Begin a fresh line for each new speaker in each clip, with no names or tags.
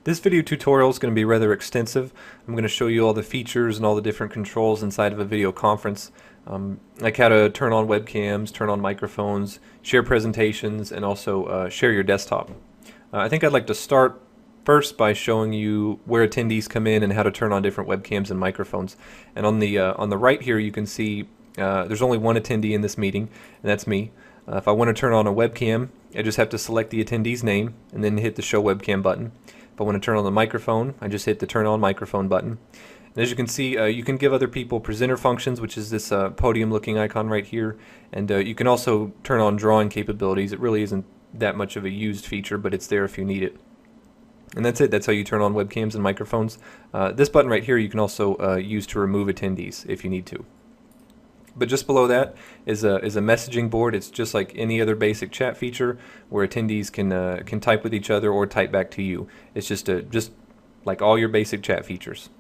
This video tutorial is going to be rather extensive. I'm going to show you all the features and all the different controls inside of a video conference, like how to turn on webcams, turn on microphones, share presentations, and also share your desktop. I think I'd like to start first by showing you where attendees come in and how to turn on different webcams and microphones. And on the right here you can see there's only one attendee in this meeting, and that's me. If I want to turn on a webcam, I just have to select the attendee's name and then hit the show webcam button. If I want to turn on the microphone, I just hit the turn on microphone button. And as you can see, you can give other people presenter functions, which is this podium looking icon right here, and you can also turn on drawing capabilities. It really isn't that much of a used feature, but it's there if you need it. And that's it. That's how you turn on webcams and microphones. This button right here you can also use to remove attendees if you need to. But just below that is a messaging board. It's just like any other basic chat feature where attendees can type with each other or type back to you. It's just like all your basic chat features.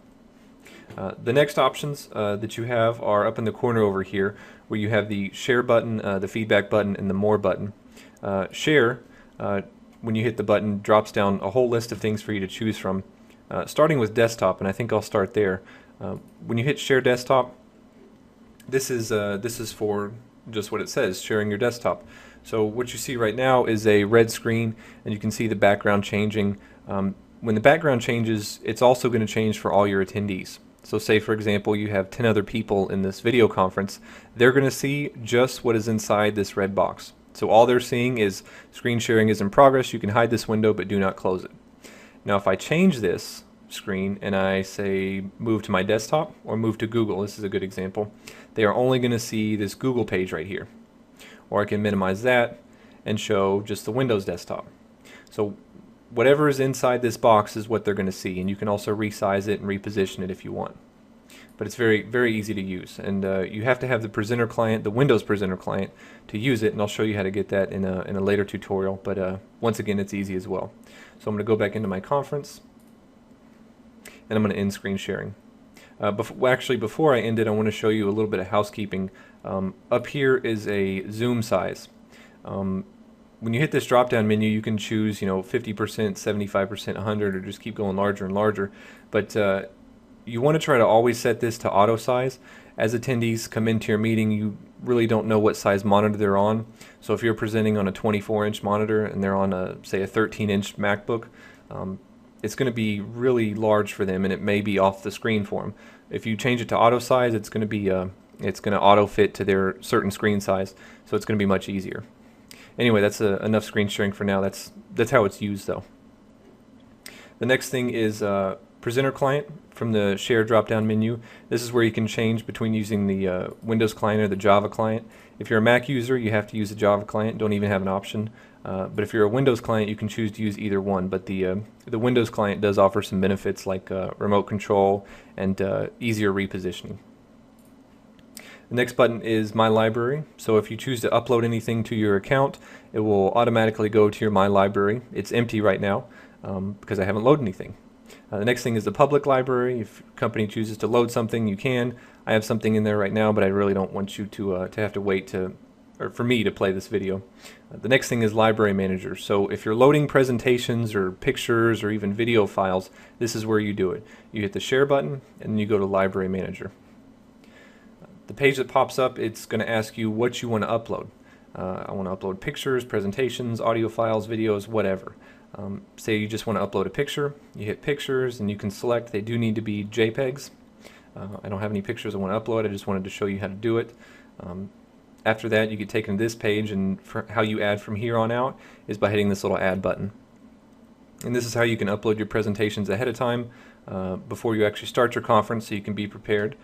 The next options that you have are up in the corner over here, where you have the share button, the feedback button, and the more button. Share, when you hit the button, drops down a whole list of things for you to choose from, starting with desktop, and I think I'll start there. When you hit share desktop, this is for just what it says, sharing your desktop. So what you see right now is a red screen, and you can see the background changing. When the background changes, it's also going to change for all your attendees. So say, for example, you have 10 other people in this video conference. They're going to see just what is inside this red box. So all they're seeing is screen sharing is in progress. You can hide this window, but do not close it. Now if I change this screen and I say move to my desktop or move to Google, this is a good example, they are only going to see this Google page right here. Or I can minimize that and show just the Windows desktop. So whatever is inside this box is what they're going to see, and you can also resize it and reposition it if you want. But it's very, very easy to use, and you have to have the presenter client, the Windows presenter client, to use it, and I'll show you how to get that in a later tutorial, but once again it's easy as well. So I'm going to go back into my conference, and I'm going to end screen sharing. Before I end it, I want to show you a little bit of housekeeping. Up here is a zoom size. When you hit this drop down menu, you can choose 50%, 75%, 100, or just keep going larger and larger, but you want to try to always set this to auto size. As attendees come into your meeting, you really don't know what size monitor they're on. So if you're presenting on a 24-inch monitor and they're on say a 13-inch MacBook, it's going to be really large for them, and it may be off the screen for them. If you change it to auto size, it's going to be it's going to auto fit to their certain screen size, so it's going to be much easier. Anyway, that's enough screen sharing for now. That's how it's used though. The next thing is presenter client from the share drop down menu. This is where you can change between using the Windows client or the Java client. If you're a Mac user, you have to use the Java client, don't even have an option. But if you're a Windows client, you can choose to use either one, but the Windows client does offer some benefits like remote control and easier repositioning. The next button is My Library. So if you choose to upload anything to your account, it will automatically go to your My Library. It's empty right now because I haven't loaded anything. The next thing is the public library. If your company chooses to load something, you can. I have something in there right now, but I really don't want you to have to wait for me to play this video. The next thing is library manager. So if you're loading presentations or pictures or even video files, this is where you do it. You hit the share button and then you go to library manager. The page that pops up, it's going to ask you what you want to upload. I want to upload pictures, presentations, audio files, videos, whatever. Say you just want to upload a picture, you hit pictures and you can select. They do need to be JPEGs. I don't have any pictures I want to upload. I just wanted to show you how to do it. After that, you get taken to this page, and for how you add from here on out is by hitting this little add button. And this is how you can upload your presentations ahead of time before you actually start your conference, so you can be prepared.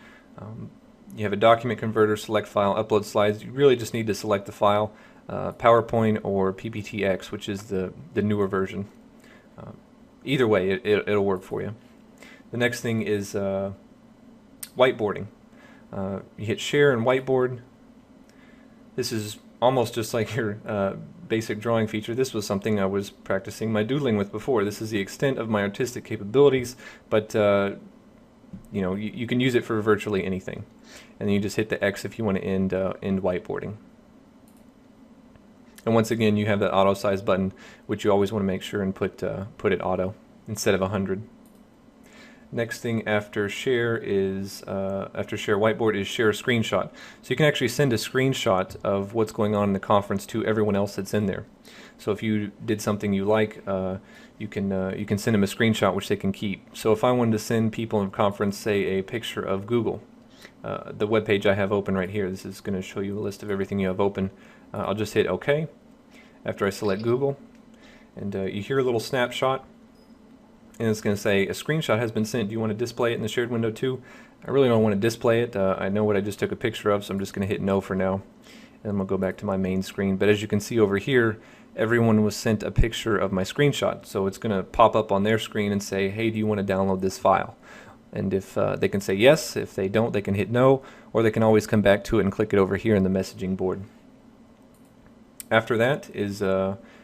You have a document converter, select file, upload slides. You really just need to select the file, PowerPoint or PPTX, which is the newer version. Either way, it'll work for you. The next thing is whiteboarding. You hit share and whiteboard. This is almost just like your basic drawing feature. This was something I was practicing my doodling with before. This is the extent of my artistic capabilities, but you can use it for virtually anything. And then you just hit the X if you want to end whiteboarding. And once again, you have that auto size button, which you always want to make sure and put it auto. instead of 100. Next thing after share whiteboard is share a screenshot. So you can actually send a screenshot of what's going on in the conference to everyone else that's in there. So if you did something you like, you can send them a screenshot which they can keep. So if I wanted to send people in the conference, say, a picture of Google, the web page I have open right here, this is going to show you a list of everything you have open. I'll just hit OK after I select Google, and you hear a little snapshot, and it's going to say a screenshot has been sent. Do you want to display it in the shared window too? I really don't want to display it. I know what I just took a picture of, so I'm just going to hit no for now, and I'm going to go back to my main screen. But as you can see over here, everyone was sent a picture of my screenshot, so it's going to pop up on their screen and say, hey, do you want to download this file? And if they can say yes, if they don't, they can hit no, or they can always come back to it and click it over here in the messaging board. After that is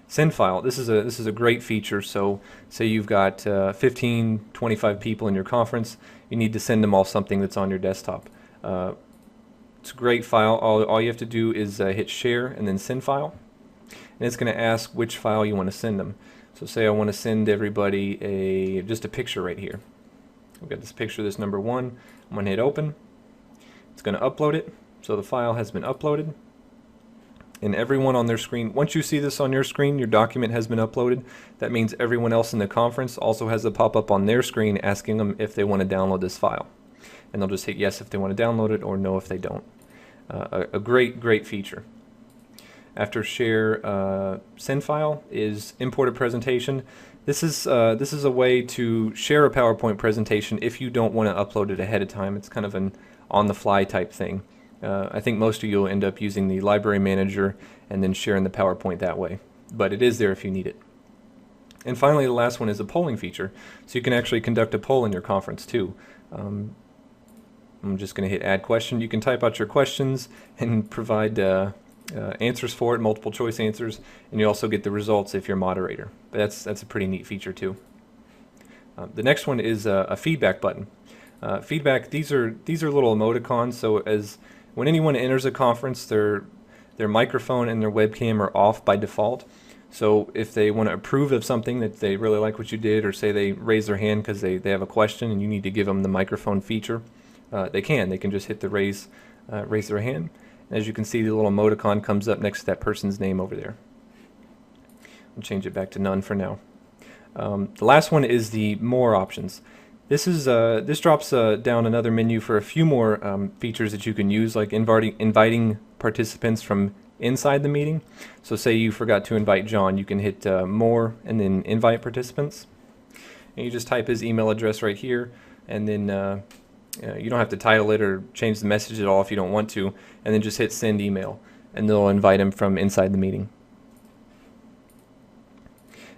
send file. This is a great feature. So say you've got 15, 25 people in your conference, you need to send them all something that's on your desktop. It's a great file. All you have to do is hit share and then send file, and it's going to ask which file you want to send them. So say I want to send everybody just a picture right here. We've got this picture, this number 1. I'm going to hit open. It's going to upload it. So the file has been uploaded. And everyone on their screen, once you see this on your screen, your document has been uploaded. That means everyone else in the conference also has a pop-up on their screen asking them if they want to download this file. And they'll just hit yes if they want to download it, or no if they don't. A great feature. After share send file is import a presentation. This is a way to share a PowerPoint presentation if you don't want to upload it ahead of time. It's kind of an on-the-fly type thing. I think most of you will end up using the library manager and then sharing the PowerPoint that way. But it is there if you need it. And finally, the last one is a polling feature. So you can actually conduct a poll in your conference too. I'm just going to hit add question. You can type out your questions and provide answers for it, multiple choice answers, and you also get the results if you're moderator. But that's a pretty neat feature too. The next one is a feedback button. Feedback, these are little emoticons, so when anyone enters a conference, their microphone and their webcam are off by default. So if they want to approve of something, that they really like what you did, or say they raise their hand because they have a question and you need to give them the microphone feature, they can just hit the raise their hand. And as you can see, the little emoticon comes up next to that person's name over there. I'll change it back to none for now. The last one is the more options. This drops down another menu for a few more features that you can use, like inviting participants from inside the meeting. So say you forgot to invite John, you can hit more and then invite participants. And you just type his email address right here, and then you don't have to title it or change the message at all if you don't want to, and then just hit send email, and they'll invite him from inside the meeting.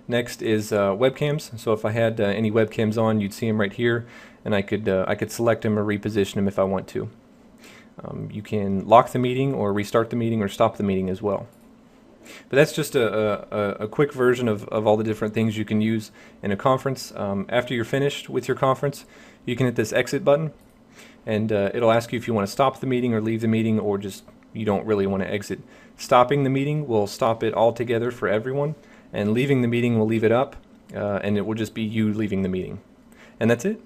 Next is webcams. So if I had any webcams on, you'd see them right here, and I could select them or reposition them if I want to. You can lock the meeting or restart the meeting or stop the meeting as well. But that's just a quick version of all the different things you can use in a conference. After you're finished with your conference, you can hit this exit button, and it'll ask you if you want to stop the meeting or leave the meeting, or just you don't really want to exit. Stopping the meeting will stop it altogether for everyone, and leaving the meeting will leave it up, and it will just be you leaving the meeting. And that's it.